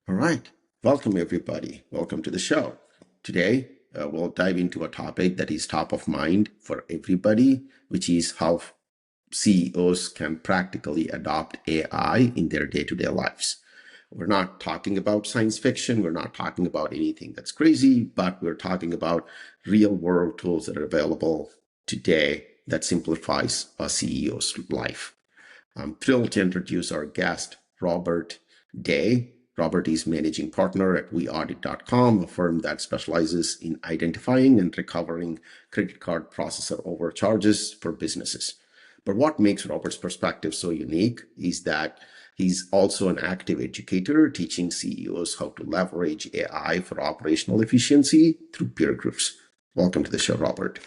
All right. Welcome, everybody. Welcome to the show. Today, we'll dive into a topic that is top of mind for everybody, which is how CEOs can practically adopt AI in their day to day lives. We're not talking about science fiction. We're not talking about anything that's crazy, but we're talking about real world tools that are available today that simplifies a CEO's life. I'm thrilled to introduce our guest, Robert Day. Robert is managing partner at weaudit.com, a firm that specializes in identifying and recovering credit card processor overcharges for businesses. But what makes Robert's perspective so unique is that he's also an active educator, teaching CEOs how to leverage AI for operational efficiency through peer groups. Welcome to the show, Robert.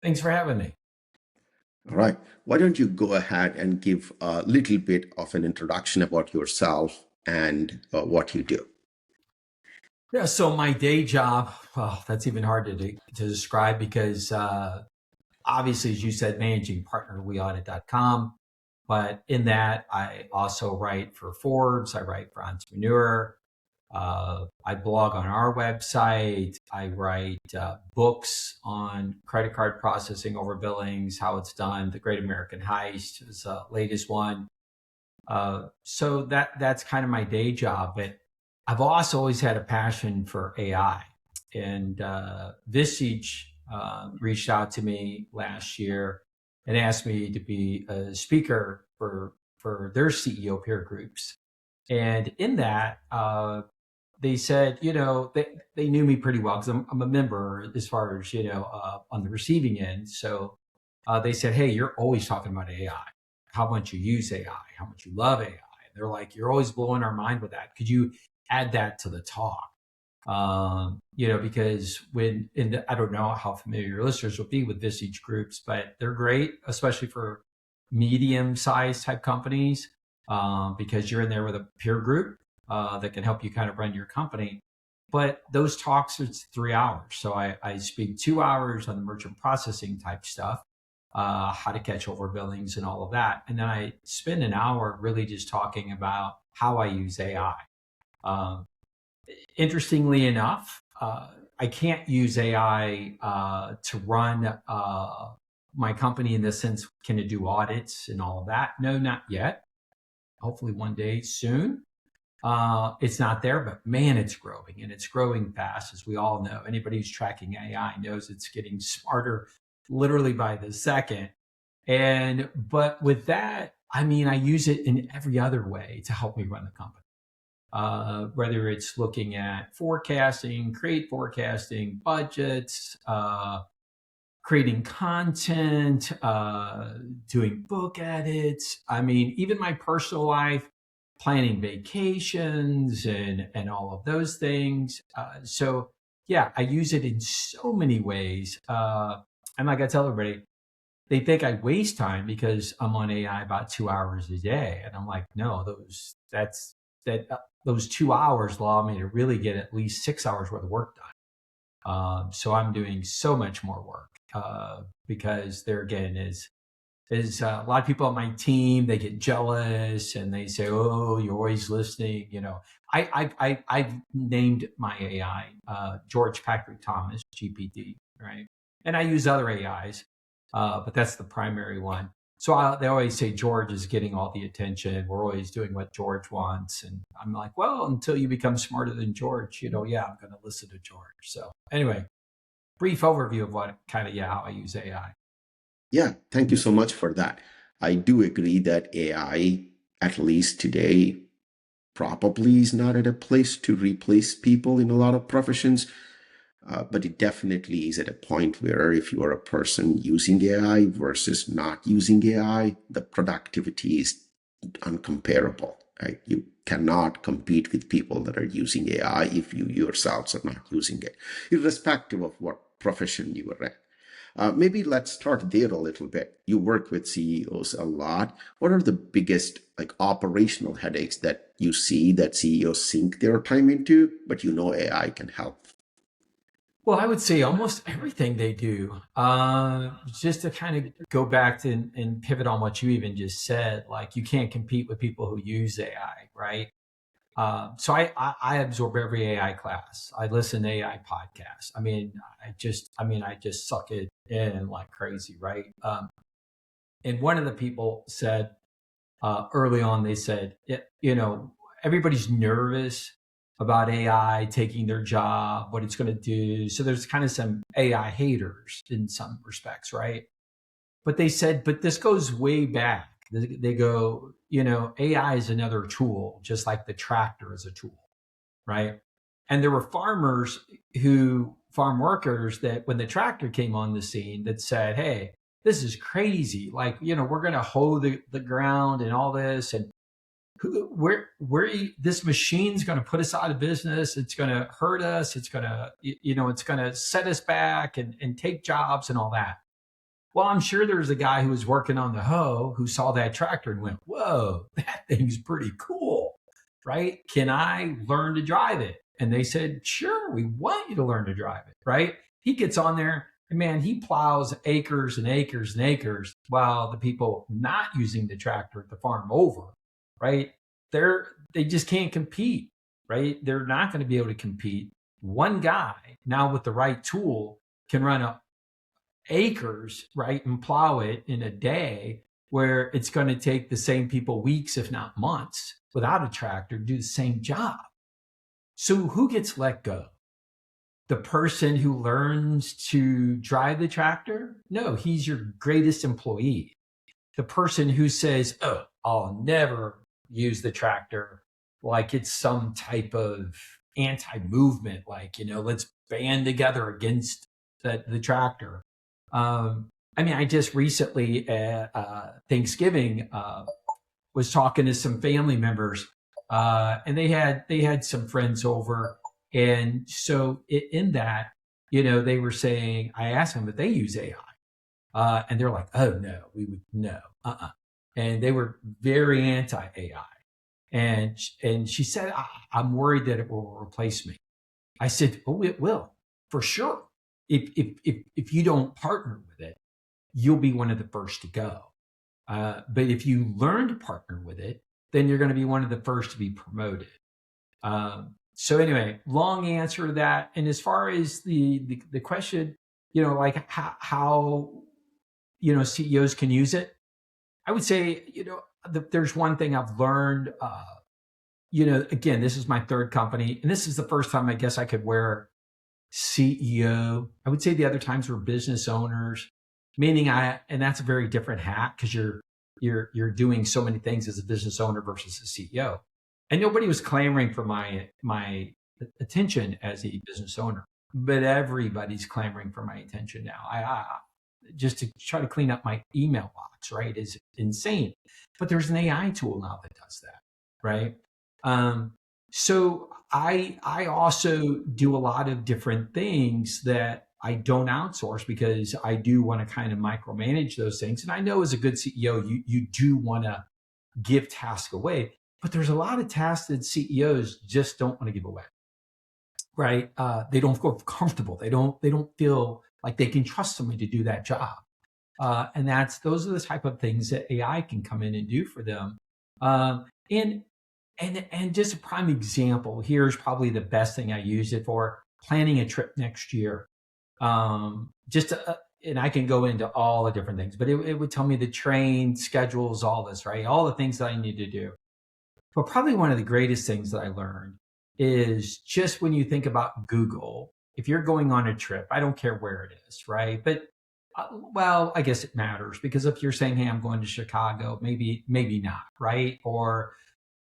Thanks for having me. All right. Why don't you go ahead and give a little bit of an introduction about yourself and what you do? Yeah, so my day job, well, that's even hard to describe because obviously, as you said, managing partner weaudit.com. But in that, I also write for Forbes, I write for Entrepreneur, I blog on our website, I write books on credit card processing over billings, how it's done. The Great American Heist is the latest one. So that's kind of my day job. But I've also always had a passion for AI. And Visage reached out to me last year and asked me to be a speaker for their CEO peer groups. And in that, they said, they knew me pretty well because I'm a member as far as, on the receiving end. So they said, hey, you're always talking about AI, how much you use AI, how much you love AI. And they're like, you're always blowing our mind with that. Could you add that to the talk? Because I don't know how familiar your listeners will be with Visage groups, but they're great, especially for medium-sized type companies, because you're in there with a peer group that can help you kind of run your company. But those talks, it's 3 hours. So I speak 2 hours on the merchant processing type stuff, how to catch over billings and all of that. And then I spend an hour really just talking about how I use AI. Interestingly enough, I can't use AI to run my company in the sense, can it do audits and all of that? No, not yet. Hopefully one day soon. It's not there, but man, it's growing, and it's growing fast, as we all know. Anybody who's tracking AI knows it's getting smarter literally by the second. But with that, I mean, I use it in every other way to help me run the company. Whether it's looking at forecasting, create forecasting, budgets, creating content, doing book edits. I mean, even my personal life, planning vacations and all of those things. So yeah, I use it in so many ways. And like I tell everybody, they think I waste time because I'm on AI about 2 hours a day, and I'm like, no, those 2 hours allow me to really get at least 6 hours worth of work done. So I'm doing so much more work because there again is a lot of people on my team. They get jealous and they say, "Oh, you're always listening." I've named my AI George Patrick Thomas GPT, right? And I use other AIs, but that's the primary one. So they always say George is getting all the attention. We're always doing what George wants, and I'm like, well, until you become smarter than George, yeah, I'm going to listen to George. So anyway, brief overview of what kind of how I use AI. Yeah, thank you so much for that. I do agree that AI, at least today, probably is not at a place to replace people in a lot of professions. But it definitely is at a point where if you are a person using AI versus not using AI, the productivity is uncomparable. Right? You cannot compete with people that are using AI if you yourselves are not using it, irrespective of what profession you are in. Maybe let's start there a little bit. You work with CEOs a lot. What are the biggest operational headaches that you see that CEOs sink their time into, but AI can help? Well, I would say almost everything they do. Just to kind of go back to and pivot on what you even just said, like you can't compete with people who use AI, right? So I absorb every AI class. I listen to AI podcasts. I just suck it in like crazy, right? And one of the people said early on, they said, everybody's nervous about AI taking their job, what it's going to do. So there's kind of some AI haters in some respects, right? But they said, but this goes way back. They go, AI is another tool, just like the tractor is a tool, right? And there were farm workers that when the tractor came on the scene that said, hey, this is crazy. Like, we're going to hoe the ground and all this. And this machine's going to put us out of business. It's going to hurt us. It's going to, it's going to set us back and take jobs and all that. Well, I'm sure there's a guy who was working on the hoe who saw that tractor and went, whoa, that thing's pretty cool, right? Can I learn to drive it? And they said, sure, we want you to learn to drive it, right? He gets on there and man, he plows acres and acres and acres while the people not using the tractor at the farm over, right? They just can't compete, right? They're not going to be able to compete. One guy now with the right tool can run acres, right, and plow it in a day where it's going to take the same people weeks, if not months, without a tractor to do the same job. So who gets let go? The person who learns to drive the tractor? No, he's your greatest employee. The person who says, oh, I'll never use the tractor like it's some type of anti-movement, like, let's band together against the tractor. I just recently at Thanksgiving was talking to some family members, and they had some friends over, and so in that, they were saying, I asked them if they use AI, and they're like, oh no, we would no, and they were very anti-AI, and she said, I'm worried that it will replace me. I said, oh, it will for sure. If you don't partner with it, you'll be one of the first to go. But if you learn to partner with it, then you're going to be one of the first to be promoted. So anyway, long answer to that. And as far as the question, like how CEOs can use it, I would say, there's one thing I've learned. Again, this is my third company, and this is the first time I guess I could wear CEO. I would say the other times were business owners, meaning and that's a very different hat because you're doing so many things as a business owner versus a CEO. And nobody was clamoring for my attention as a business owner, but everybody's clamoring for my attention now. I just to try to clean up my email box, right, is insane. But there's an AI tool now that does that, right? So I also do a lot of different things that I don't outsource because I do want to kind of micromanage those things. And I know as a good CEO, you do want to give tasks away, but there's a lot of tasks that CEOs just don't want to give away, right? They don't feel comfortable. They don't feel like they can trust somebody to do that job. And those are the type of things that AI can come in and do for them. And just a prime example, here's probably the best thing I use it for: planning a trip next year. And I can go into all the different things, but it would tell me the train schedules, all this, right? All the things that I need to do. But probably one of the greatest things that I learned is just when you think about Google, if you're going on a trip, I don't care where it is, right? But well, I guess it matters because if you're saying, hey, I'm going to Chicago, maybe not, right? Or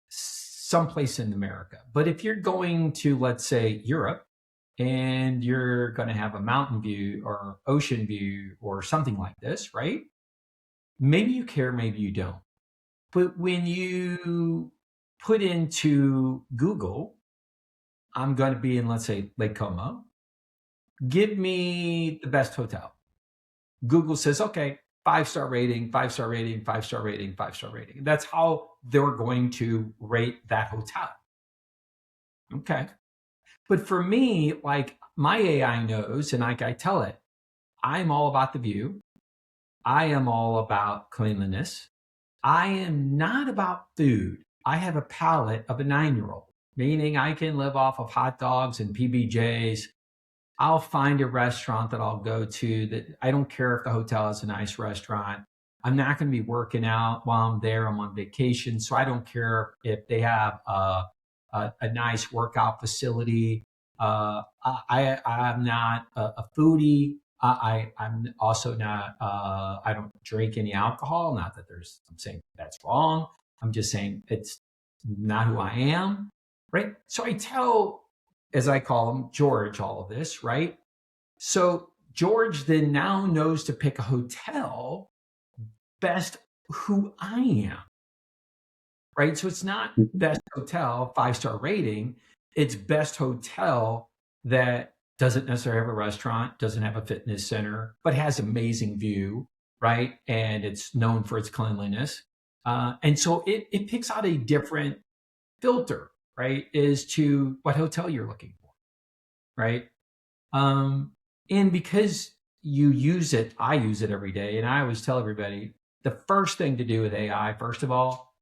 someplace in America. But if you're going to, let's say, Europe, and you're going to have a mountain view or ocean view or something like this, right? Maybe you care, maybe you don't. But when you put into Google, I'm going to be in, let's say, Lake Como, give me the best hotel. Google says, okay, 5-star rating, 5-star rating, 5-star rating, 5-star rating. That's how they're going to rate that hotel. Okay. But for me, like my AI knows, and like I tell it, I'm all about the view. I am all about cleanliness. I am not about food. I have a palate of a 9-year-old, meaning I can live off of hot dogs and PBJs. I'll find a restaurant that I'll go to that I don't care if the hotel is a nice restaurant. I'm not going to be working out while I'm there. I'm on vacation. So I don't care if they have a nice workout facility. I'm not a foodie. I'm also not, I don't drink any alcohol. Not that I'm saying that's wrong. I'm just saying it's not who I am. Right. So I tell, as I call him, George, all of this. Right. So George then now knows to pick a hotel best who I am. Right. So it's not best hotel, 5-star rating. It's best hotel that doesn't necessarily have a restaurant, doesn't have a fitness center, but has amazing view, right? And it's known for its cleanliness. And so it picks out a different filter, right? As to what hotel you're looking for, right? And because you use it, I use it every day. And I always tell everybody the first thing to do with AI, first of all,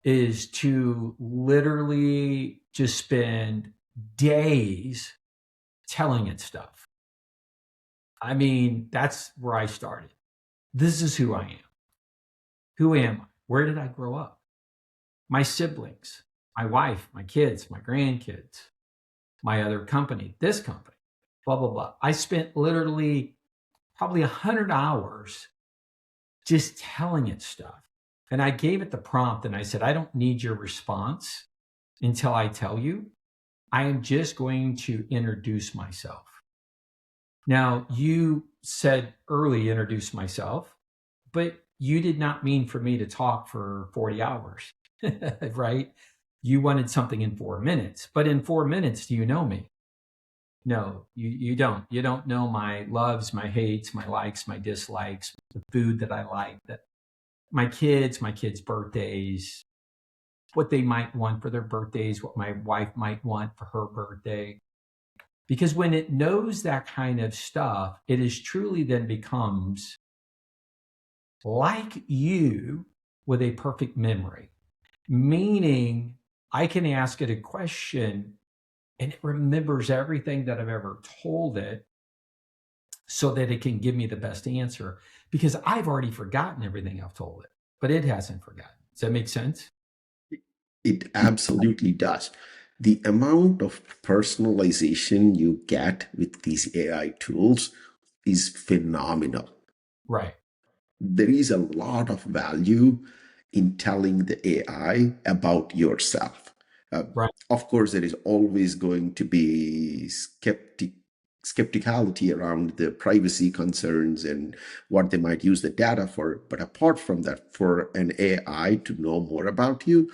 is to literally just spend days telling it stuff. I mean, that's where I started. This is who I am. Who am I? Where did I grow up? My siblings, my wife, my kids, my grandkids, my other company, this company, blah, blah, blah. I spent literally probably 100 hours just telling it stuff. And I gave it the prompt and I said, I don't need your response until I tell you. I am just going to introduce myself. Now, you said early introduce myself, but you did not mean for me to talk for 40 hours, right? You wanted something in 4 minutes, but in 4 minutes, do you know me? No, you don't. You don't know my loves, my hates, my likes, my dislikes, the food that I like, that my kids' birthdays, what they might want for their birthdays, what my wife might want for her birthday. Because when it knows that kind of stuff, it is truly then becomes like you with a perfect memory, meaning I can ask it a question and it remembers everything that I've ever told it so that it can give me the best answer because I've already forgotten everything I've told it, but it hasn't forgotten. Does that make sense? It absolutely does. The amount of personalization you get with these AI tools is phenomenal. Right. There is a lot of value in telling the AI about yourself. Right. Of course, there is always going to be skepticality around the privacy concerns and what they might use the data for. But apart from that, for an AI to know more about you,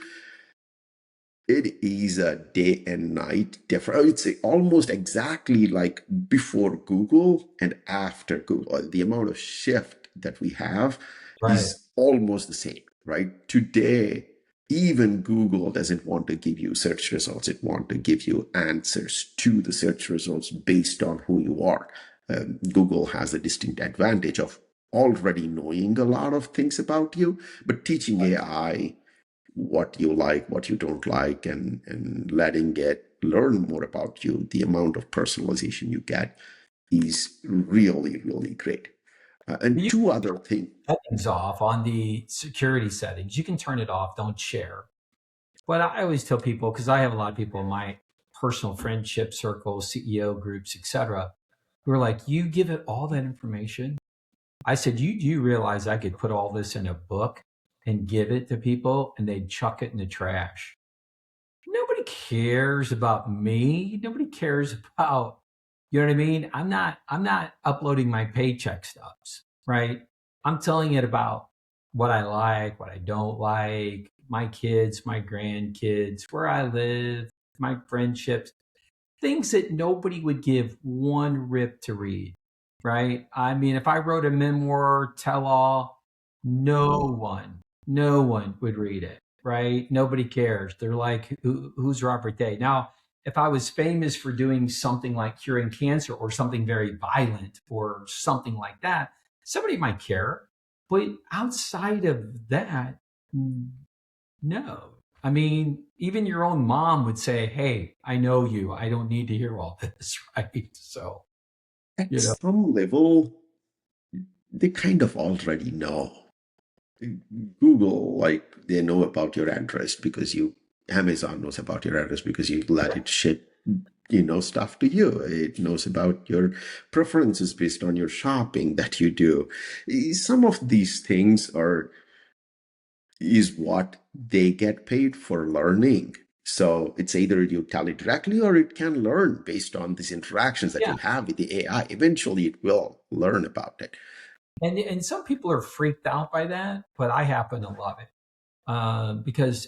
it is a day and night difference. I would say almost exactly like before Google and after Google. The amount of shift that we have Right. is almost the same, right? Today, even Google doesn't want to give you search results. It wants to give you answers to the search results based on who you are. Google has a distinct advantage of already knowing a lot of things about you, but teaching AI what you like, what you don't like, and letting it learn more about you, the amount of personalization you get is really, really great. And You two other things. settings off on the security settings. You can turn it off, don't share. But I always tell people, because I have a lot of people in my personal friendship circles, CEO groups, etc., who are like, you give it all that information. I said, do you realize I could put all this in a book and give it to people and they'd chuck it in the trash? Nobody cares about me. Nobody cares about, you know what I mean? I'm not uploading my paycheck stubs, right? I'm telling it about what I like, what I don't like, my kids, my grandkids, where I live, my friendships, things that nobody would give one rip to read, right? I mean, if I wrote a memoir, tell all, no one would read it, right? Nobody cares. They're like, who's Robert Day? Now, if I was famous for doing something like curing cancer or something very violent or something like that, somebody might care. But outside of that, no. I mean, even your own mom would say, "Hey, I know you. I don't need to hear all this," right? So, At you know, some level, they kind of already know. Google, like, they know about your address because you, Amazon knows about your address because you let it ship, stuff to you. It knows about your preferences based on your shopping that you do. Some of these things is what they get paid for learning. So it's either you tell it directly or it can learn based on these interactions that yeah. you have with the AI. Eventually, it will learn about it. And some people are freaked out by that, but I happen to love it because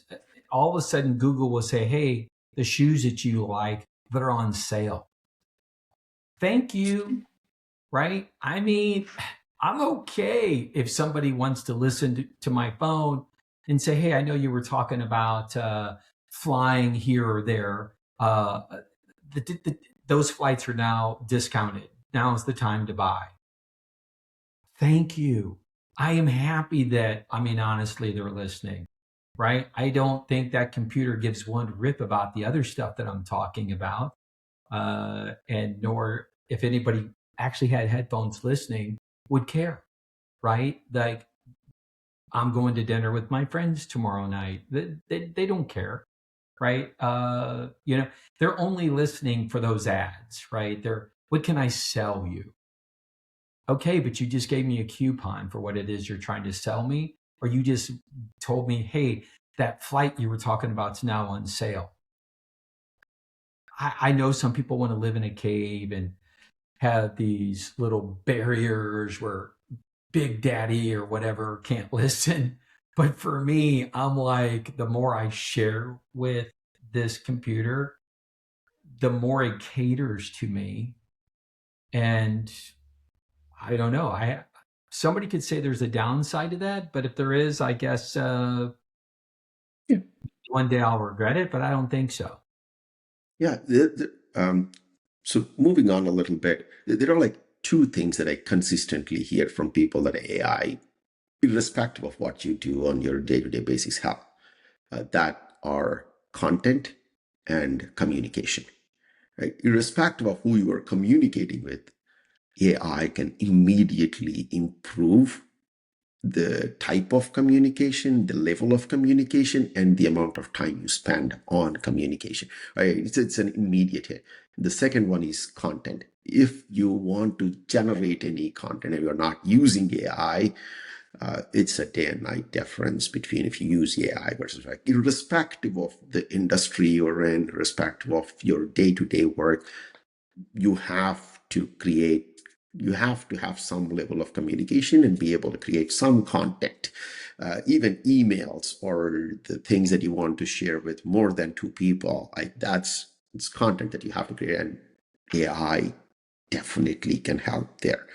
all of a sudden Google will say, "Hey, the shoes that you like, they're on sale." Thank you, right? I mean, I'm okay if somebody wants to listen to my phone and say, "Hey, I know you were talking about flying here or there. The, the, the, those flights are now discounted. Now is the time to buy." Thank you. I am happy that, I mean, honestly, they're listening, right? I don't think that computer gives one rip about the other stuff that I'm talking about. And nor if anybody actually had headphones listening would care, right? Like, I'm going to dinner with my friends tomorrow night. They don't care, right? They're only listening for those ads, right? What can I sell you? Okay, but you just gave me a coupon for what it is you're trying to sell me, or you just told me, hey, that flight you were talking about is now on sale. I know some people want to live in a cave and have these little barriers where Big Daddy or whatever can't listen. But for me, I'm like, the more I share with this computer, the more it caters to me. And I don't know. Somebody could say there's a downside to that, but if there is, I guess Yeah. one day I'll regret it, but I don't think so. Yeah. So moving on a little bit, there are like two things that I consistently hear from people that AI, irrespective of what you do on your day-to-day basis, have that are content and communication. Right? Irrespective of who you are communicating with, AI can immediately improve the type of communication, the level of communication, and the amount of time you spend on communication. Right? It's an immediate hit. The second one is content. If you want to generate any content and you're not using AI, it's a day and night difference between if you use AI versus, like, irrespective of the industry you're in, irrespective of your day-to-day work, you have to create, you have to have some level of communication and be able to create some content. Even emails or the things that you want to share with more than two people, like it's content that you have to create, and AI definitely can help there.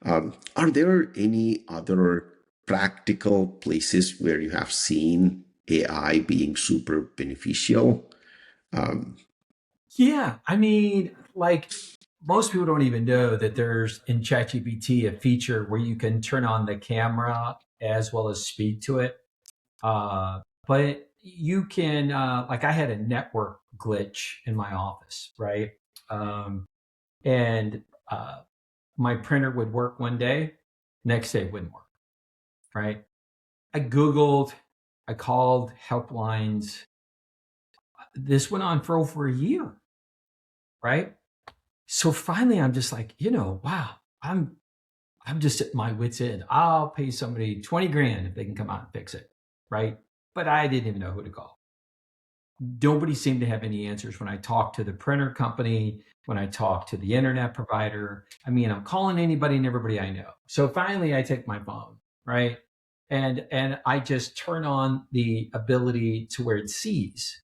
Are there any other practical places where you have seen AI being super beneficial? Um, Yeah, I mean, like most people don't even know that there's in ChatGPT a feature where you can turn on the camera as well as speak to it. But you can, like, I had a network glitch in my office, right? Um, and my printer would work one day, next day it wouldn't work, right? I Googled, I called helplines. This went on for over a year, right? So finally I'm just like, wow, I'm just at my wit's end. I'll pay somebody 20 grand if they can come out and fix it, right? But I didn't even know who to call. Nobody seemed to have any answers when I talked to the printer company, when I talked to the internet provider. I mean, I'm calling anybody and everybody I know. So finally I take my phone, right? And I just turn on the ability to where it sees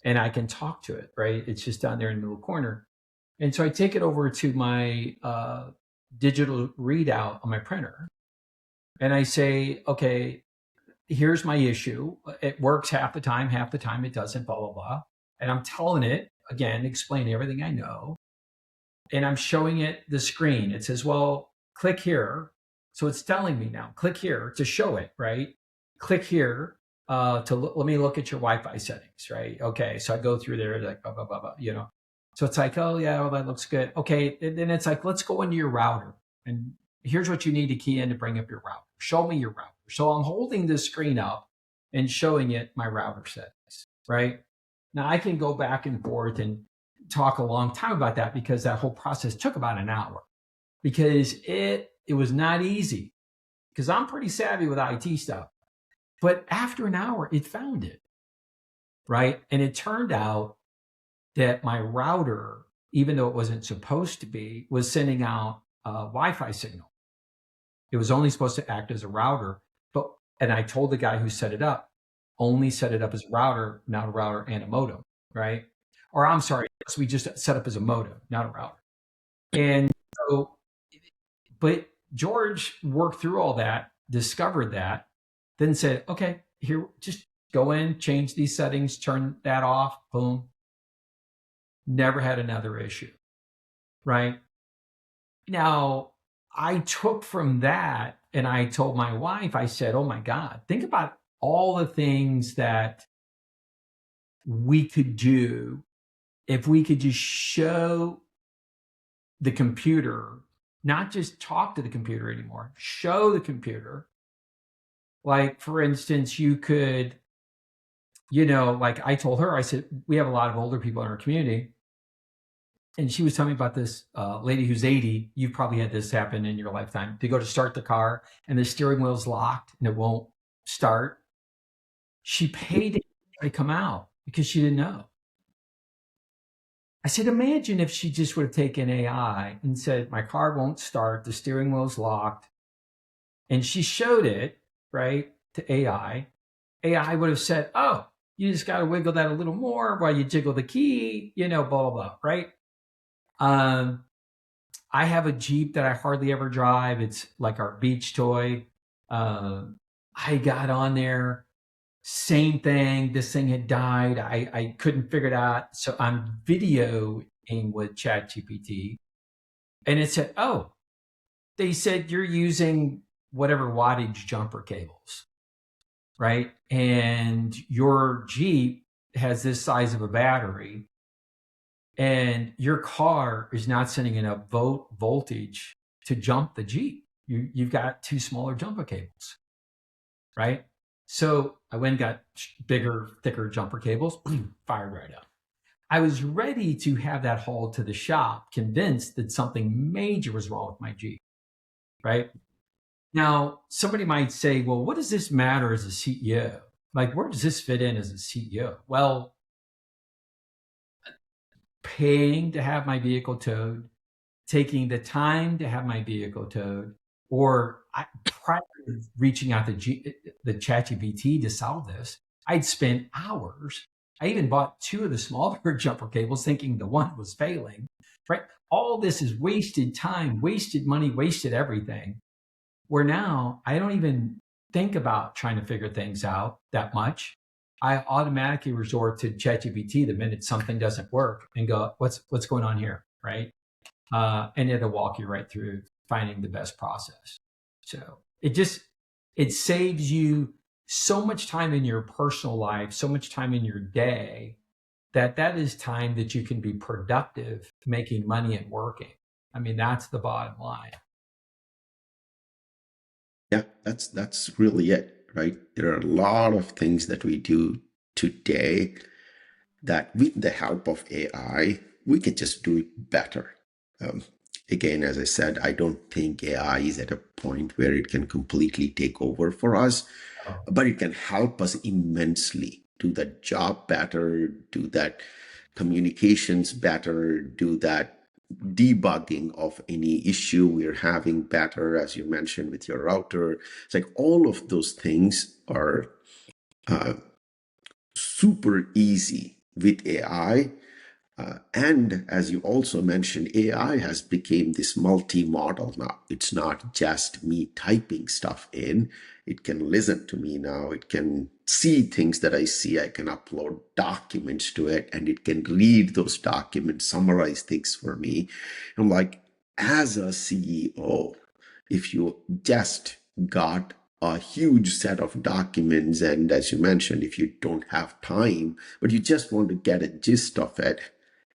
and I can talk to it, right? It's just down there in the little corner. And so I take it over to my digital readout on my printer and I say, okay, here's my issue. It works half the time it doesn't, blah, blah, blah. And I'm telling it, again, explain everything I know. And I'm showing it the screen. It says, well, click here. So it's telling me now, click here to show it, right? Click here. let me look at your Wi-Fi settings, right? Okay, so I go through there, like blah blah blah blah, you know. So it's like, oh yeah, well that looks good. Okay, and then it's like, let's go into your router, and here's what you need to key in to bring up your router. Show me your router. So I'm holding the screen up and showing it my router settings, right? Now I can go back and forth and talk a long time about that because that whole process took about an hour because it was not easy because I'm pretty savvy with IT stuff. But after an hour, it found it, right? And it turned out that my router, even though it wasn't supposed to be, was sending out a Wi-Fi signal. It was only supposed to act as a router, and I told the guy who set it up, only set it up as a router, not a router and a modem, right? Or I'm sorry, we just set up as a modem, not a router. And so, but George worked through all that, discovered that, then said, okay, here, just go in, change these settings, turn that off, boom. Never had another issue, right? Now, I took from that and I told my wife, I said, oh my God, think about all the things that we could do if we could just show the computer, not just talk to the computer anymore, show the computer. Like, for instance, you could, like I told her, I said, we have a lot of older people in our community. And she was telling me about this lady who's 80. You've probably had this happen in your lifetime. To go to start the car and the steering wheel's locked and it won't start. She paid to come out because she didn't know. I said, imagine if she just would have taken AI and said, my car won't start, the steering wheel's locked. And she showed it, right, to AI. AI would have said, oh, you just got to wiggle that a little more while you jiggle the key, blah, blah, blah, right? I have a Jeep that I hardly ever drive. It's like our beach toy. I got on there, same thing. This thing had died. I couldn't figure it out. So I'm videoing with ChatGPT. And it said, oh, they said you're using whatever wattage jumper cables, right? And your Jeep has this size of a battery. And your car is not sending enough voltage to jump the Jeep. You've got two smaller jumper cables, right? So I went and got bigger, thicker jumper cables, fired right up. I was ready to have that hauled to the shop, convinced that something major was wrong with my Jeep, right? Now, somebody might say, well, what does this matter as a CEO? Like, where does this fit in as a CEO? Well, paying to have my vehicle towed, taking the time to have my vehicle towed, or prior to reaching out to the ChatGPT to solve this, I'd spent hours. I even bought two of the smaller jumper cables thinking the one was failing, right? All this is wasted time, wasted money, wasted everything. Where now I don't even think about trying to figure things out that much. I automatically resort to ChatGPT the minute something doesn't work and go, what's going on here, right? And it'll walk you right through finding the best process. So it saves you so much time in your personal life, so much time in your day, that is time that you can be productive, making money and working. I mean, that's the bottom line. Yeah, that's really it, right? There are a lot of things that we do today that with the help of AI, we can just do it better. Again, as I said, I don't think AI is at a point where it can completely take over for us, but it can help us immensely do that job better, do that communications better, do that debugging of any issue we're having better, as you mentioned with your router. It's like all of those things are super easy with AI. And as you also mentioned, AI has become this multi-model now. It's not just me typing stuff in. It can listen to me now. It can see things that I see. I can upload documents to it and it can read those documents, summarize things for me. I'm like, as a CEO, if you just got a huge set of documents. And as you mentioned, if you don't have time, but you just want to get a gist of it,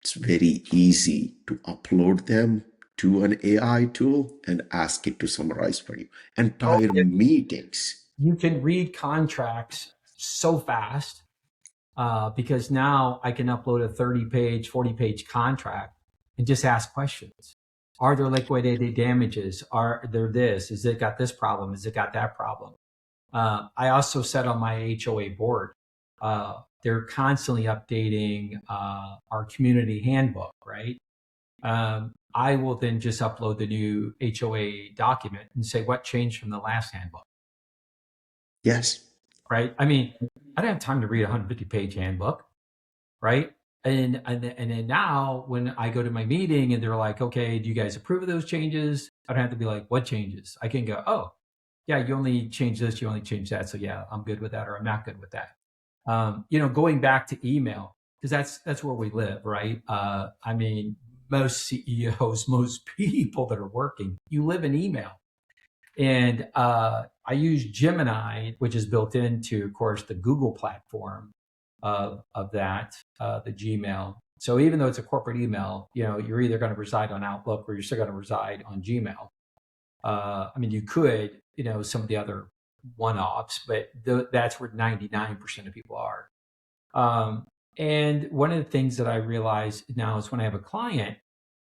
it's very easy to upload them to an AI tool and ask it to summarize for you. Oh, Entire meetings. you can read contracts so fast because now I can upload a 30-page, 40-page contract and just ask questions. Are there liquidated damages? Are there this? Is it got this problem? Is it got that problem? I also said on my HOA board, they're constantly updating our community handbook, right? I will then just upload the new HOA document and say what changed from the last handbook, Yes. right? I mean, I don't have time to read a 150-page handbook, right? And then now when I go to my meeting and they're like, okay, do you guys approve of those changes? I don't have to be like, what changes? I can go, oh, yeah, you only change this, you only change that. So yeah, I'm good with that, or I'm not good with that. Going back to email, because that's where we live, right? I mean, most CEOs, most people that are working, you live in email. And I use Gemini, which is built into, of course, the Google platform of that, the Gmail. So even though it's a corporate email, you're either going to reside on Outlook or you're still going to reside on Gmail. I mean, you could, some of the other one-offs, but that's where 99% of people are. And one of the things that I realize now is when I have a client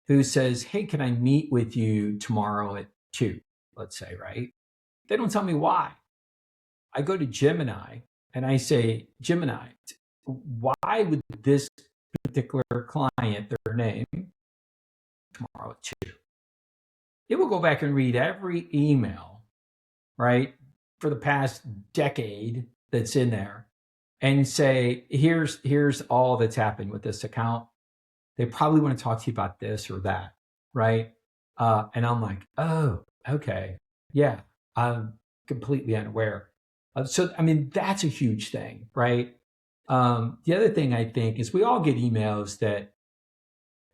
who says, hey, can I meet with you tomorrow at 2, let's say, right? They don't tell me why. I go to Gemini and I say, Gemini, why would this particular client, their name, tomorrow at 2? It will go back and read every email, right, for the past decade that's in there and say, here's all that's happened with this account. They probably want to talk to you about this or that, right? And I'm like, oh, okay. Yeah, I'm completely unaware. So, I mean, that's a huge thing, right? The other thing I think is we all get emails that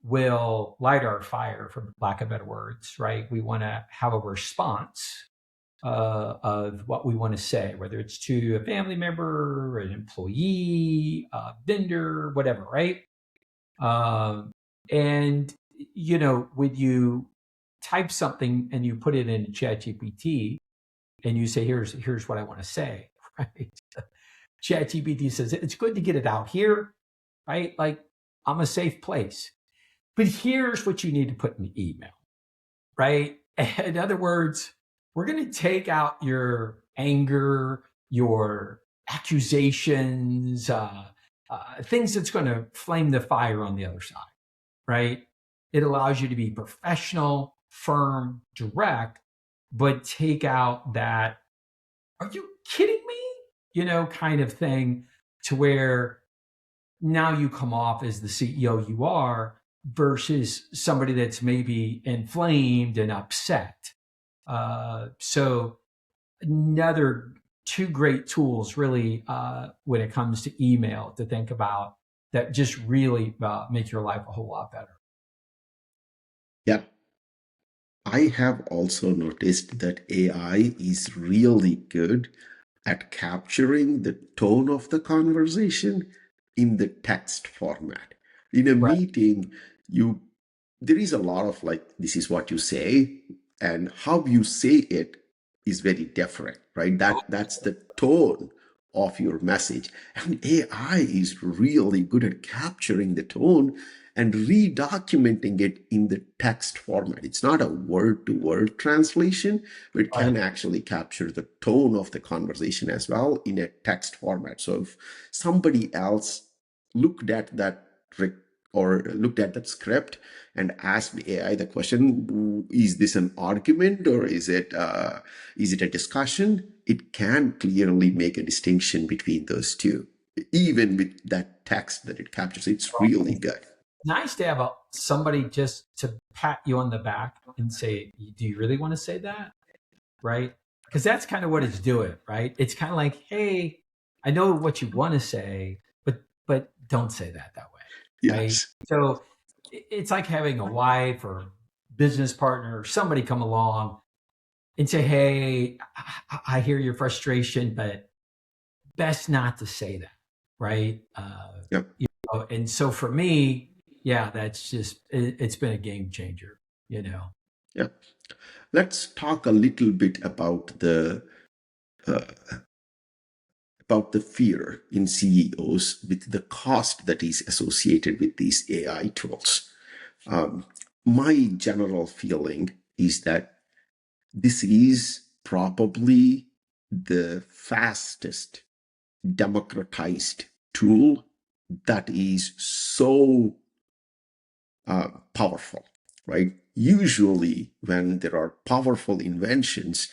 will light our fire, for lack of better words, right? We want to have a response of what we want to say, whether it's to a family member, an employee, a vendor, whatever, right? And when you type something and you put it in ChatGPT and you say, here's what I want to say, right? ChatGPT says it's good to get it out here, right? Like, I'm a safe place. But here's what you need to put in the email, right? In other words, we're going to take out your anger, your accusations, things that's going to flame the fire on the other side, right? It allows you to be professional, firm, direct, but take out that, are you kidding me? Kind of thing, to where now you come off as the CEO you are versus somebody that's maybe inflamed and upset. So another 2 great tools really when it comes to email to think about that just really make your life a whole lot better. Yeah. I have also noticed that AI is really good at capturing the tone of the conversation in the text format. In a Right. meeting, there is a lot of like, this is what you say, and how you say it is very different, right? That's the tone of your message. And AI is really good at capturing the tone and redocumenting it in the text format. It's not a word to word translation, but it Right. can actually capture the tone of the conversation as well in a text format. So if somebody else looked at that or looked at that script and asked the AI the question, is this an argument or is it a discussion? It can clearly make a distinction between those two, even with that text that it captures. It's really good. Nice to have somebody just to pat you on the back and say, do you really want to say that? Right? Because that's kind of what it's doing, right? It's kind of like, hey, I know what you want to say, but don't say that way, right? Yes. So it's like having a wife or business partner or somebody come along and say, hey, I hear your frustration, but best not to say that, right? Yeah. And so for me, yeah, that's just, it's been a game changer, you know. Yeah. Let's talk a little bit uh, about the fear in CEOs with the cost that is associated with these AI tools. Um, my general feeling is that this is probably the fastest democratized tool that is so powerful, right? Usually, when there are powerful inventions,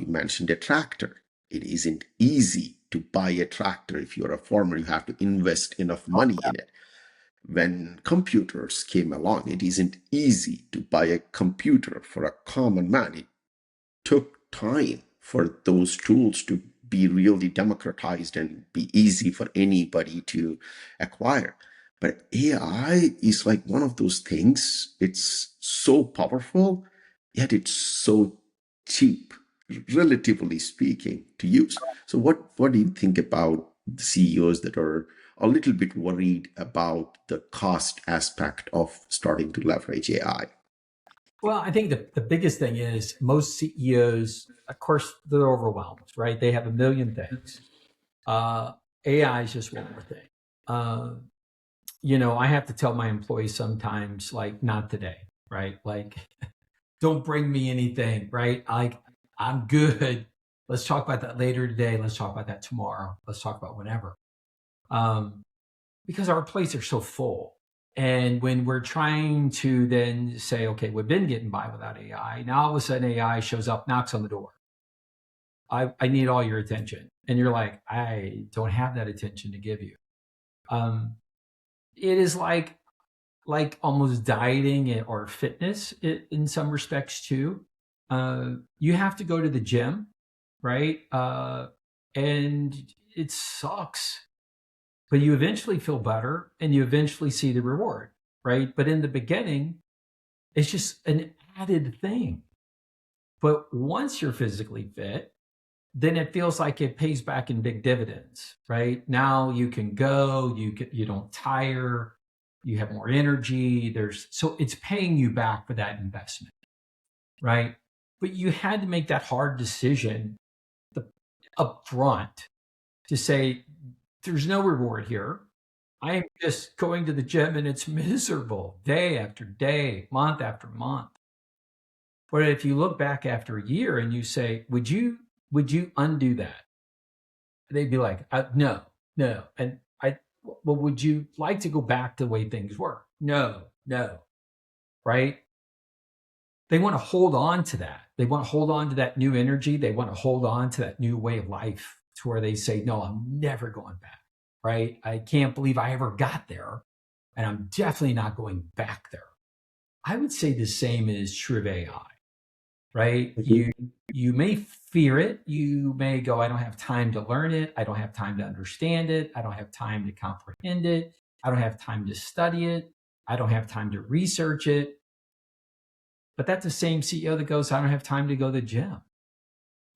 you mentioned a tractor. It isn't easy to buy a tractor. If you're a farmer, you have to invest enough money in it. When computers came along, it isn't easy to buy a computer for a common man. It took time for those tools to be really democratized and be easy for anybody to acquire. But AI is like one of those things. It's so powerful, yet it's so cheap, relatively speaking, to use. So what do you think about the CEOs that are a little bit worried about the cost aspect of starting to leverage AI? Well, I think the biggest thing is most CEOs, of course, they're overwhelmed, right? They have a million things. Uh, AI is just one more thing. Uh, I have to tell my employees sometimes, like, not today, right? Like, don't bring me anything, right? Like, I'm good. Let's talk about that later today. Let's talk about that tomorrow. Let's talk about whenever. Um, because our plates are so full. And when we're trying to then say, okay, we've been getting by without AI. Now all of a sudden AI shows up, knocks on the door. I need all your attention. And you're like, I don't have that attention to give you. Um, it is like almost dieting or fitness in some respects too. You have to go to the gym, right? And it sucks, but you eventually feel better and you eventually see the reward, right? But in the beginning, it's just an added thing. But once you're physically fit, then it feels like it pays back in big dividends, right? Now you can go, you don't tire, you have more energy. So it's paying you back for that investment, right? But you had to make that hard decision up front to say, there's no reward here. I am just going to the gym and it's miserable day after day, month after month. But if you look back after a year and you say, would you undo that? They'd be like, no, no. And well, would you like to go back to the way things were? No, no. Right? They want to hold on to that. They want to hold on to that new energy. They want to hold on to that new way of life to where they say, no, I'm never going back. Right? I can't believe I ever got there. And I'm definitely not going back there. I would say the same is true of AI, right? You may fear it. You may go, I don't have time to learn it. I don't have time to understand it. I don't have time to comprehend it. I don't have time to study it. I don't have time to research it. But that's the same CEO that goes, I don't have time to go to the gym.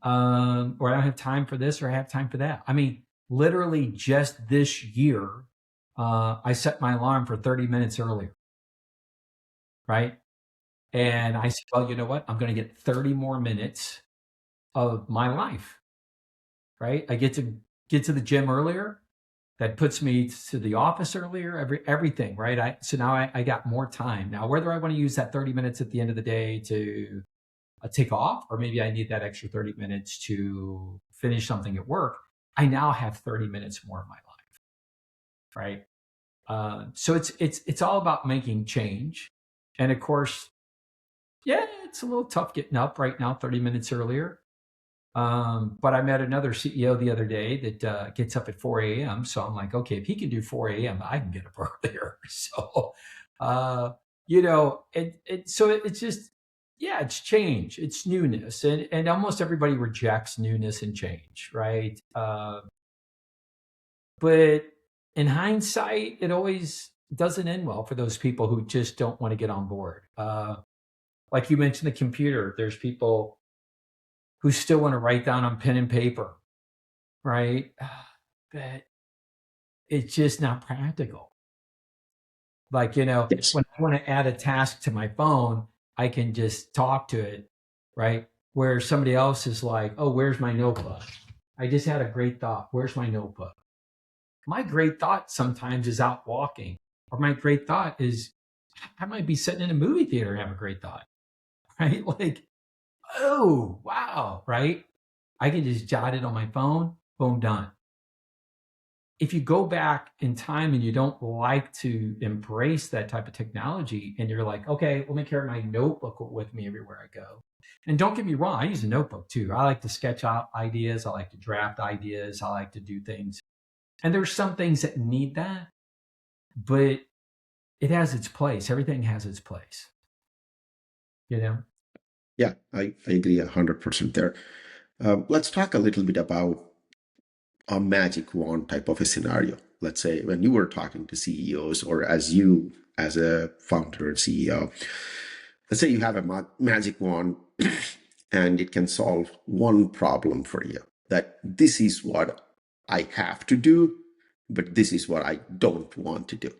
Or I don't have time for this or I have time for that. I mean, literally just this year, I set my alarm for 30 minutes earlier, right? And I said, well, you know what? I'm going to get 30 more minutes of my life, right? I get to the gym earlier. That puts me to the office earlier, everything, right? So now I got more time. Now, whether I want to use that 30 minutes at the end of the day to take off, or maybe I need that extra 30 minutes to finish something at work, I now have 30 minutes more of my life, right? So it's all about making change. And of course, yeah, it's a little tough getting up right now 30 minutes earlier. But I met another CEO the other day that gets up at 4 a.m. So I'm like, okay, if he can do 4 a.m., I can get up earlier. So, it's just, yeah, it's change, it's newness. And almost everybody rejects newness and change, right? But in hindsight, it always doesn't end well for those people who just don't want to get on board. Like you mentioned the computer, there's people who still want to write down on pen and paper, right? But it's just not practical. Like, Yes. when I want to add a task to my phone, I can just talk to it, right? Where somebody else is like, oh, where's my notebook? I just had a great thought. Where's my notebook? My great thought sometimes is out walking, or my great thought is I might be sitting in a movie theater and have a great thought, right? Like, oh, wow, right? I can just jot it on my phone, boom, done. If you go back in time and you don't like to embrace that type of technology and you're like, okay, let me carry my notebook with me everywhere I go. And don't get me wrong, I use a notebook too. I like to sketch out ideas. I like to draft ideas. I like to do things. And there's some things that need that, but it has its place. Everything has its place, you know? Yeah, I agree 100% there. Let's talk a little bit about a magic wand type of a scenario. Let's say when you were talking to CEOs, or as you as a founder and CEO, let's say you have a magic wand and it can solve one problem for you. That this is what I have to do, but this is what I don't want to do.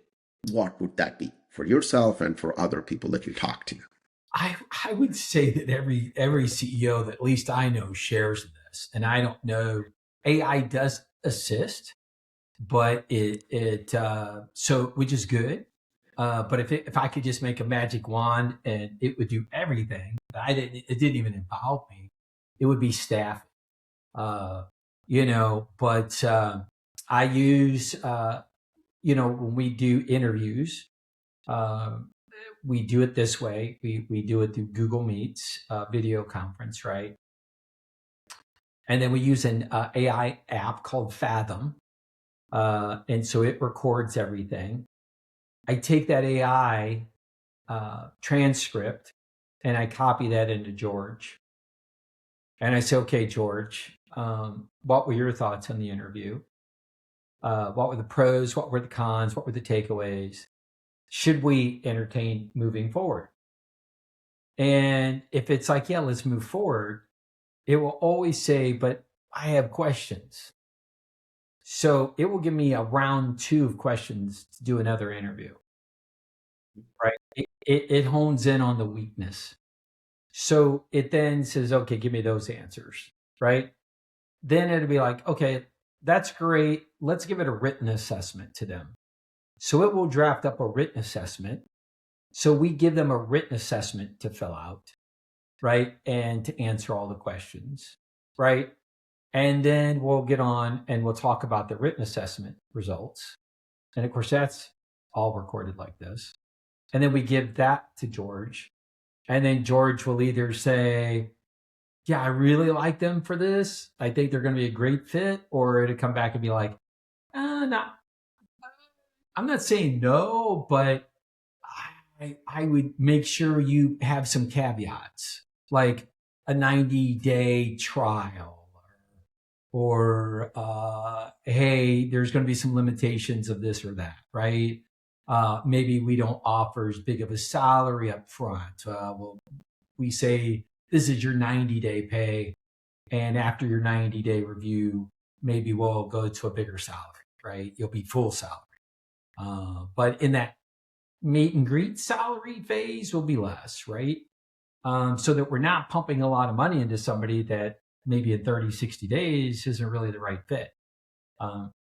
What would that be for yourself and for other people that you talk to? I would say that every CEO that at least I know shares this. And I don't know, AI does assist, but so which is good. But if I could just make a magic wand and it would do everything, it didn't even involve me. It would be staff, But I use, when we do interviews, uh, we do it this way. We do it through Google Meets, video conference, right? And then we use an AI app called Fathom, and so it records everything. I take that AI transcript and I copy that into George. And I say, okay, George, what were your thoughts on the interview? What were the pros? What were the cons? What were the takeaways? Should we entertain moving forward? And if it's like, yeah, let's move forward, it will always say, but I have questions. So it will give me a round 2 of questions to do another interview, right? It hones in on the weakness. So it then says, okay, give me those answers, right? Then it'll be like, okay, that's great. Let's give it a written assessment to them. So it will draft up a written assessment. So we give them a written assessment to fill out, right? And to answer all the questions, right? And then we'll get on and we'll talk about the written assessment results. And of course, that's all recorded like this. And then we give that to George. And then George will either say, yeah, I really like them for this. I think they're going to be a great fit. Or it'll come back and be like, no, I'm not saying no, but I would make sure you have some caveats, like a 90-day trial, or hey, there's going to be some limitations of this or that, right? Maybe we don't offer as big of a salary up front. Well, we say this is your 90-day pay, and after your 90-day review, maybe we'll go to a bigger salary, right? You'll be full salary. But in that meet and greet salary phase will be less, right? So that we're not pumping a lot of money into somebody that maybe in 30, 60 days isn't really the right fit.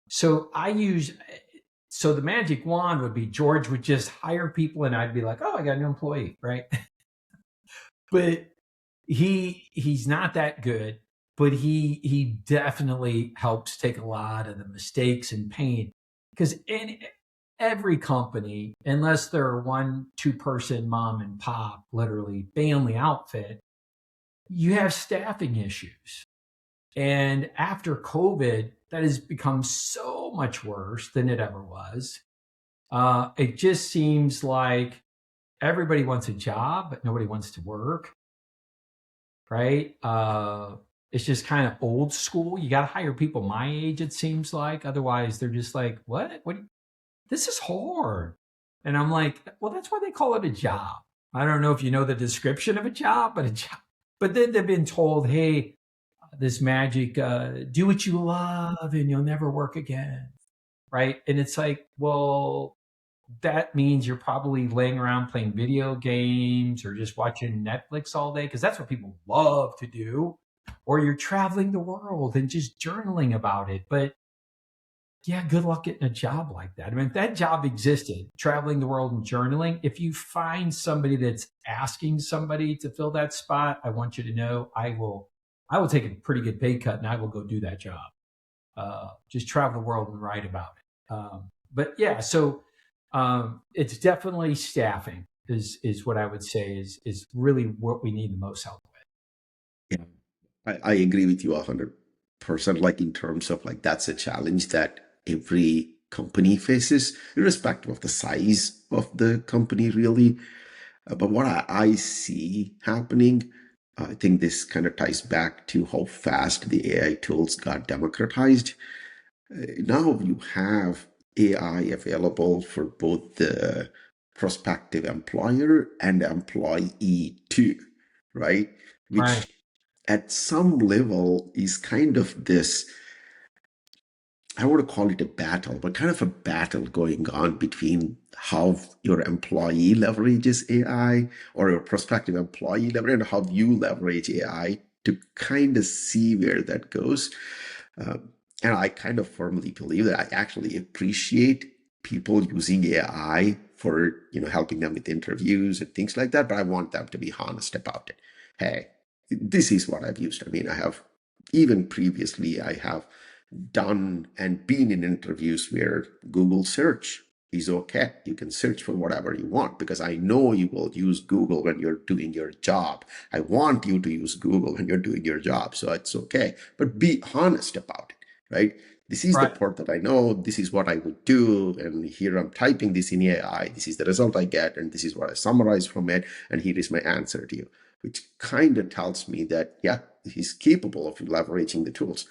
So the magic wand would be George would just hire people and I'd be like, oh, I got a new employee, right? But he's not that good, but he definitely helps take a lot of the mistakes and pain, because in every company, unless they're 1-2 person mom and pop, literally family outfit, you have staffing issues. And after COVID, that has become so much worse than it ever was. It just seems like everybody wants a job, but nobody wants to work, right? It's just kind of old school. You got to hire people my age, it seems like. Otherwise, they're just like, what? This is hard. And I'm like, well, that's why they call it a job. I don't know if you know the description of a job, but a job, But then they've been told, hey, this magic, do what you love and you'll never work again. Right. And it's like, well, that means you're probably laying around playing video games or just watching Netflix all day because that's what people love to do. Or you're traveling the world and just journaling about it. But yeah, good luck getting a job like that. I mean, if that job existed, traveling the world and journaling, if you find somebody that's asking somebody to fill that spot, I want you to know I will take a pretty good pay cut and I will go do that job. Just travel the world and write about it. But yeah, so it's definitely staffing is what I would say is really what we need the most help Yeah, I agree with you 100%. Like in terms of like that's a challenge that every company faces, irrespective of the size of the company, really. But what I see happening, I think this kind of ties back to how fast the AI tools got democratized. Now you have AI available for both the prospective employer and employee too, right? with. Right. Which at some level is kind of this, I don't want to call it a battle, but kind of a battle going on between how your employee leverages AI or your prospective employee leverage and how you leverage AI to kind of see where that goes. And I kind of firmly believe that I actually appreciate people using AI for, helping them with interviews and things like that, but I want them to be honest about it. Hey, this is what I've used. I mean, I have even previously I have done and been in interviews where Google search is okay. You can search for whatever you want because I know you will use Google when you're doing your job. I want you to use Google when you're doing your job, so it's okay. But be honest about it, right? This is the Right. part that I know. This is what I would do. And here I'm typing this in AI. This is the result I get. And this is what I summarize from it. And here is my answer to you, which kind of tells me that, yeah, he's capable of leveraging the tools.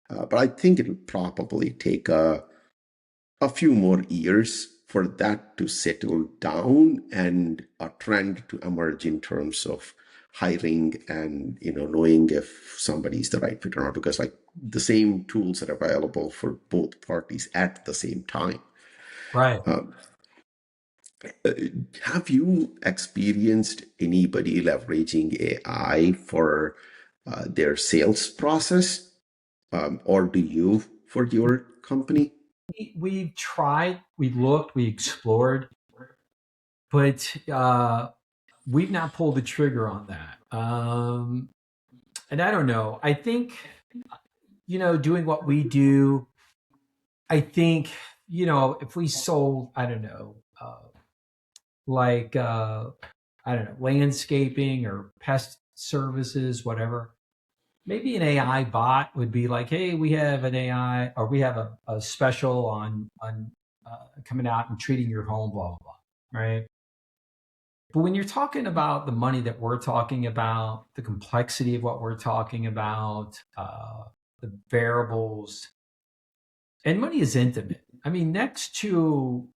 But I think it'll probably take a few more years for that to settle down and a trend to emerge in terms of hiring and knowing if somebody is the right fit or not, because like the same tools are available for both parties at the same time. Right. Um, uh, have you experienced anybody leveraging AI for their sales process, or do you for your company? We've tried, we looked, we explored, but we've not pulled the trigger on that. And I don't know. I think, doing what we do, I think, if we sold, I don't know, like, I don't know, landscaping or pest services, whatever, maybe an AI bot would be like, hey, we have an AI or we have a special on coming out and treating your home, blah, blah, blah. Right. But when you're talking about the money that we're talking about, the complexity of what we're talking about, the variables, and money is intimate. I mean, next to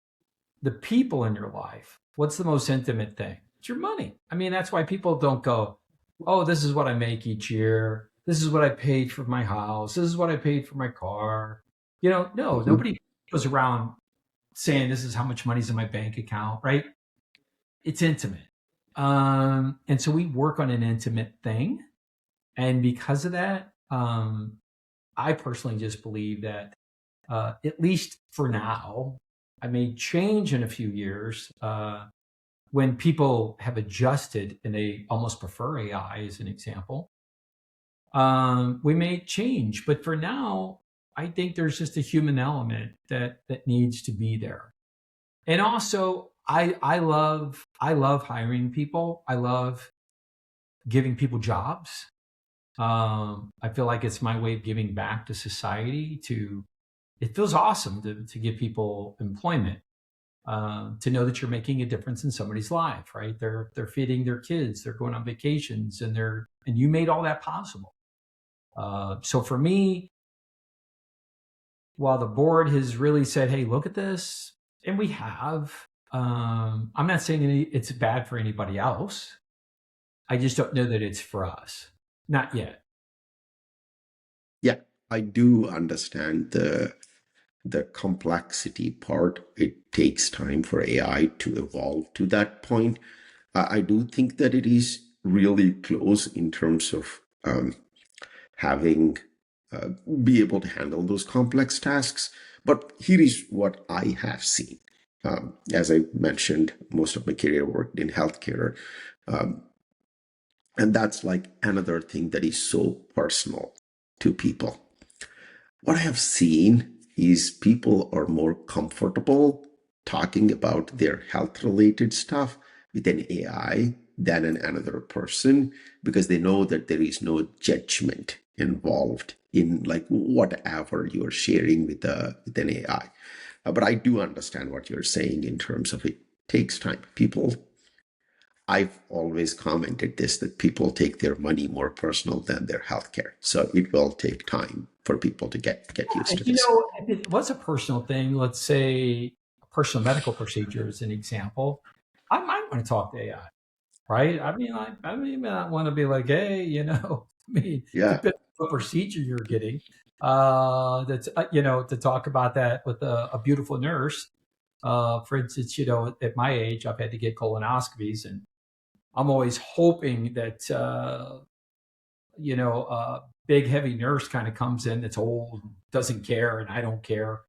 the people in your life, what's the most intimate thing? It's your money. I mean, that's why people don't go, oh, this is what I make each year. This is what I paid for my house. This is what I paid for my car. No, Mhm. nobody goes around saying this is how much money's in my bank account, right? It's intimate. And so we work on an intimate thing. And because of that, I personally just believe that, at least for now, I may change in a few years when people have adjusted and they almost prefer AI as an example. We may change, but for now, I think there's just a human element that needs to be there. And also, I love hiring people. I love giving people jobs. I feel like it's my way of giving back to society. It feels awesome to give people employment, to know that you're making a difference in somebody's life, right? They're feeding their kids, they're going on vacations, and you made all that possible. So for me, while the board has really said, "Hey, look at this," and we have, I'm not saying it's bad for anybody else. I just don't know that it's for us. Not yet. Yeah, I do understand the complexity part. It takes time for AI to evolve to that point. I do think that it is really close in terms of having uh, be able to handle those complex tasks. But here is what I have seen. As I mentioned, most of my career worked in healthcare. Um, and that's like another thing that is so personal to people. What I have seen is people are more comfortable talking about their health related stuff with an AI than another person because they know that there is no judgment involved in like whatever you're sharing with an AI. But I do understand what you're saying in terms of it takes time. I've always commented this that people take their money more personal than their healthcare. So it will take time for people to get used And to this. if it was a personal thing, let's say a personal medical procedure is an example, I might want to talk to AI, right? I mean, I want to be like, hey, I mean, Yeah. depending on what procedure you're getting, that's to talk about that with a beautiful nurse. For instance, at my age, I've had to get colonoscopies, and I'm always hoping that big heavy nurse kind of comes in that's old, doesn't care, and I don't care,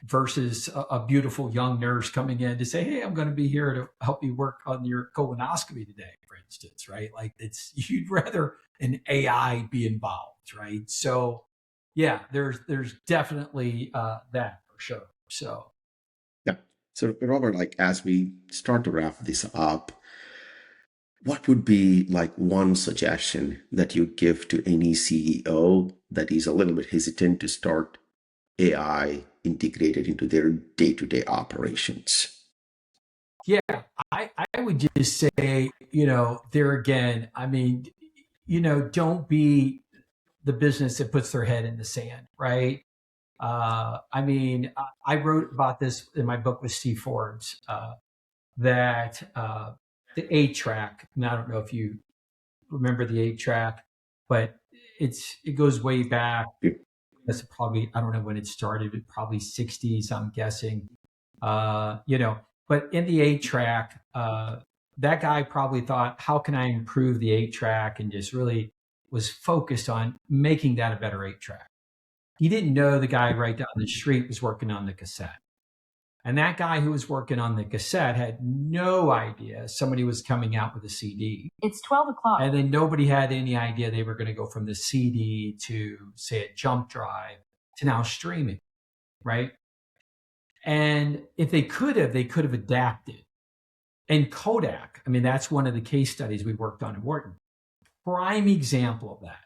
versus a beautiful young nurse coming in to say, "Hey, I'm going to be here to help you work on your colonoscopy today," for instance, right? Like it's you'd rather an AI be involved, right? So, yeah, there's definitely that for sure. So, Yeah. So Robert, like as we start to wrap this up, what would be like one suggestion that you give to any CEO that is a little bit hesitant to start AI integrated into their day-to-day operations? yeah, I would just say, there again, I mean, don't be the business that puts their head in the sand, right? I mean, I wrote about this in my book with Steve Forbes, that the 8-track, and I don't know if you remember the 8-track, but it goes way back. That's probably, I don't know when it started, probably 60s, I'm guessing. But in the 8-track, that guy probably thought, how can I improve the 8-track, and just really was focused on making that a better 8-track. He didn't know the guy right down the street was working on the cassette. And that guy who was working on the cassette had no idea somebody was coming out with a CD. It's 12 o'clock. And then nobody had any idea they were going to go from the CD to, say, a jump drive to now streaming, right? And if they could have adapted. And Kodak, I mean, that's one of the case studies we worked on in Wharton. Prime example of that.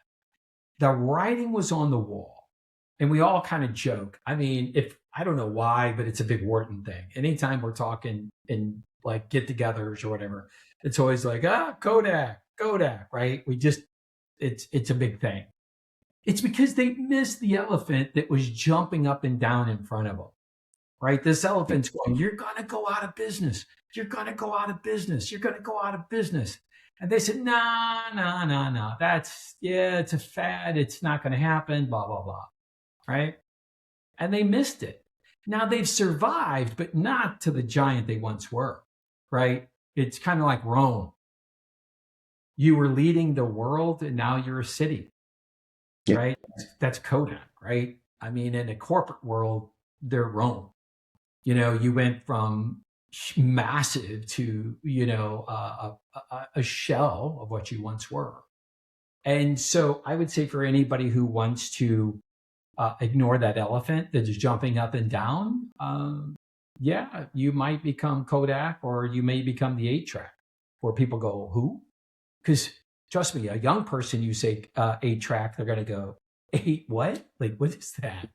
The writing was on the wall. And we all kind of joke. I mean, if I don't know why, but it's a big Wharton thing. Anytime we're talking in like get-togethers or whatever, it's always like, Kodak, right? It's a big thing. It's because they missed the elephant that was jumping up and down in front of them, right? This elephant's going, "You're gonna go out of business. You're gonna go out of business. You're gonna go out of business." And they said, "Nah, nah, nah, nah. It's a fad. It's not gonna happen. Blah blah blah." Right? And they missed it. Now they've survived, but not to the giant they once were, right? It's kind of like Rome. You were leading the world and now you're a city, Yeah. right? That's Kodak, right? I mean, in the corporate world, they're Rome. You went from massive to, a shell of what you once were. And so I would say for anybody who wants to ignore that elephant that is jumping up and down, yeah, you might become Kodak, or you may become the 8-track, where people go, who? Because trust me, a young person, you say 8-track, they're going to go, 8 what? Like, what is that?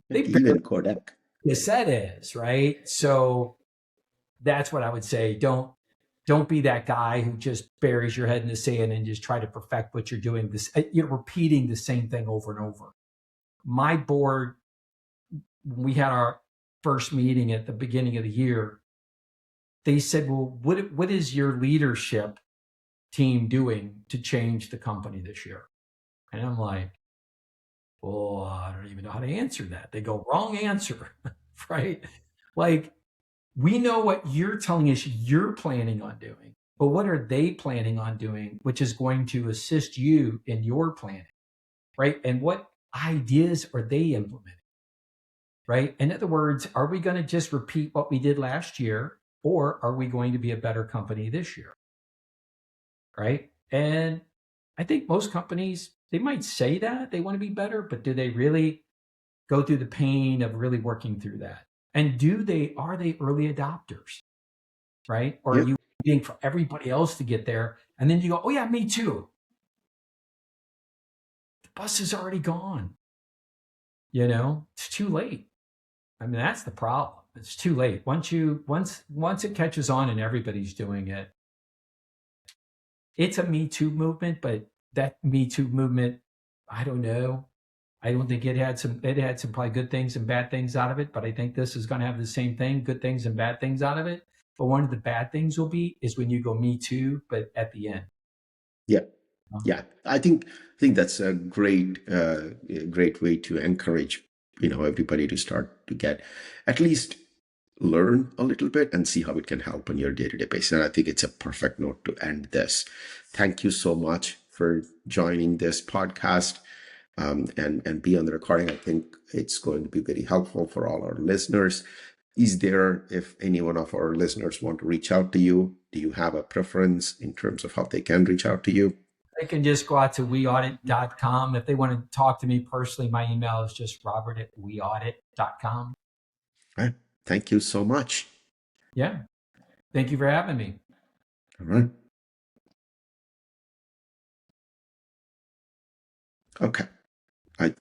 They Even Kodak. cassette is, right? So that's what I would say. Don't be that guy who just buries your head in the sand and just try to perfect what you're doing. You're repeating the same thing over and over. My board, we had our first meeting at the beginning of the year. They said, "Well, what is your leadership team doing to change the company this year? And I'm like, well, I don't even know how to answer that. They go, wrong answer, right? Like, we know what you're telling us you're planning on doing, but what are they planning on doing, which is going to assist you in your planning, right? And what ideas are they implementing, right? In other words, are we going to just repeat what we did last year, or are we going to be a better company this year, right? And I think most companies, they might say that they want to be better, but do they really go through the pain of really working through that? And are they early adopters, right? Or are Yeah. you waiting for everybody else to get there? And then you go, oh yeah, me too. The bus is already gone. It's too late. I mean, that's the problem. It's too late. Once it catches on and everybody's doing it, it's a Me Too movement, but that Me Too movement, I don't know. I don't think it had some probably good things and bad things out of it, but I think this is going to have the same thing, good things and bad things out of it. But one of the bad things will be is when you go Me Too, but at the end. Yeah. Yeah. I think that's a great way to encourage, everybody to start to get at least learn a little bit and see how it can help on your day-to-day basis. And I think it's a perfect note to end this. Thank you so much for joining this podcast, and be on the recording. I think it's going to be very helpful for all our listeners. If any one of our listeners want to reach out to you, do you have a preference in terms of how they can reach out to you? They can just go out to weaudit.com. If they want to talk to me personally, my email is just robert@weaudit.com. All right. Thank you so much. Yeah. Thank you for having me. All right. Okay.